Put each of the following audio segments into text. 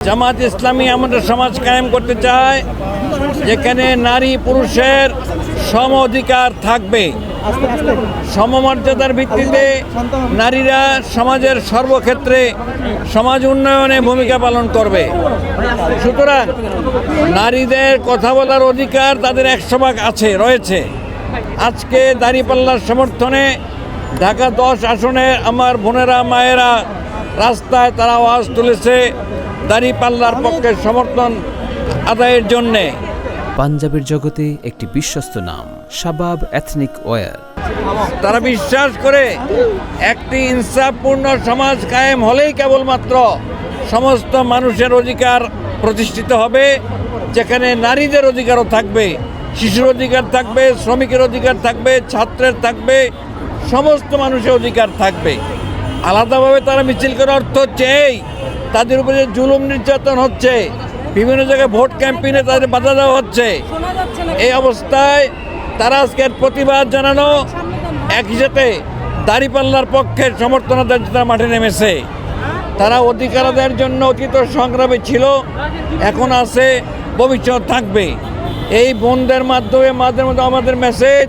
জামাত ইসলামী আমাদের সমাজ কায়েম করতে চায় যেখানে নারী পুরুষের সম অধিকার থাকবে, সমমর্যাদার ভিত্তিতে নারীরা সমাজের সর্বক্ষেত্রে সমাজ উন্নয়নে ভূমিকা পালন করবে। সুতরাং নারীদের কথা বলার অধিকার তাদের 100% রয়েছে। আজকে দাঁড়িপাল্লার সমর্থনে ঢাকা 10 আসনে আমার বোনেরা মায়েরা রাস্তায় তারা আওয়াজ তুলেছে দাঁড়িপাল্লার পক্ষে সমর্থন আদায়ের জন্যে। পাঞ্জাবের জগতে একটি বিশ্বস্ত নাম শাবাব এথনিক ওয়্যার। তারা বিশ্বাস করে একটি ইনসাফপূর্ণ সমাজ কায়েম হলেই কেবলমাত্র সমস্ত মানুষের অধিকার প্রতিষ্ঠিত হবে, যেখানে নারীদের অধিকারও থাকবে, শিশুর অধিকার থাকবে, শ্রমিকের অধিকার থাকবে, ছাত্রের থাকবে, সমস্ত মানুষের অধিকার থাকবে। আলাদাভাবে তারা মিছিল করার অর্থ হচ্ছে এই তাদের উপরে জুলুম নির্যাতন হচ্ছে, বিভিন্ন জায়গায় ভোট ক্যাম্পেইনে তাদের বাধা দেওয়া হচ্ছে। এই অবস্থায় তারা আজকের প্রতিবাদ জানানো একই সাথে দাঁড়িপাল্লার পক্ষে সমর্থন আদায়ের জন্য মাঠে নেমেছে। তারা অধিকার আদায়ের জন্য অতীত সংগ্রামে ছিল, এখন আছে, ভবিষ্যৎ থাকবে। এই বোনদের মাধ্যমে আমাদের মেসেজ,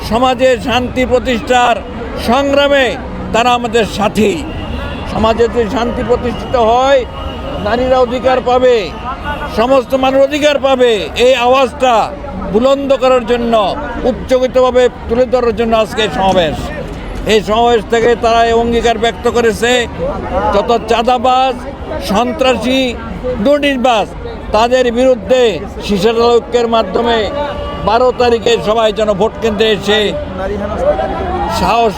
সমাজে শান্তি প্রতিষ্ঠার সংগ্রামে তারা আমাদের সাথী। সমাজে যদি শান্তি প্রতিষ্ঠিত হয় নারীরা অধিকার পাবে, সমস্ত মানুষ অধিকার পাবে। এই আওয়াজটা বুলন্দ করার জন্য, উচ্চকিতভাবে তুলে ধরার জন্য আজকে সমাবেশ। এই সমাবেশ থেকে তারা এই অঙ্গীকার ব্যক্ত করেছে যত চাঁদাবাজ, সন্ত্রাসী, দুর্নীতিবাজ তাদের বিরুদ্ধে শিশির ঐক্যের মাধ্যমে 12 তারিখে সবাই যেন ভোট কেন্দ্রে এসে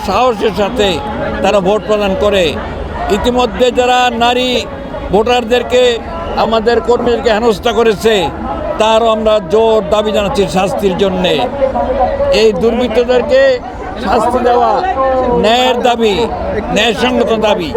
সাহসের সাথে তারা ভোট প্রদান করে। ইতিমধ্যে যারা নারী ভোটারদেরকে, আমাদের কর্মীদেরকে হেনস্থা করেছে তারও আমরা জোর দাবি জানাচ্ছি শাস্তির জন্যে। এই দুর্বৃত্তদেরকে শাস্তি দেওয়া ন্যায়ের দাবি, ন্যায়সঙ্গত দাবি।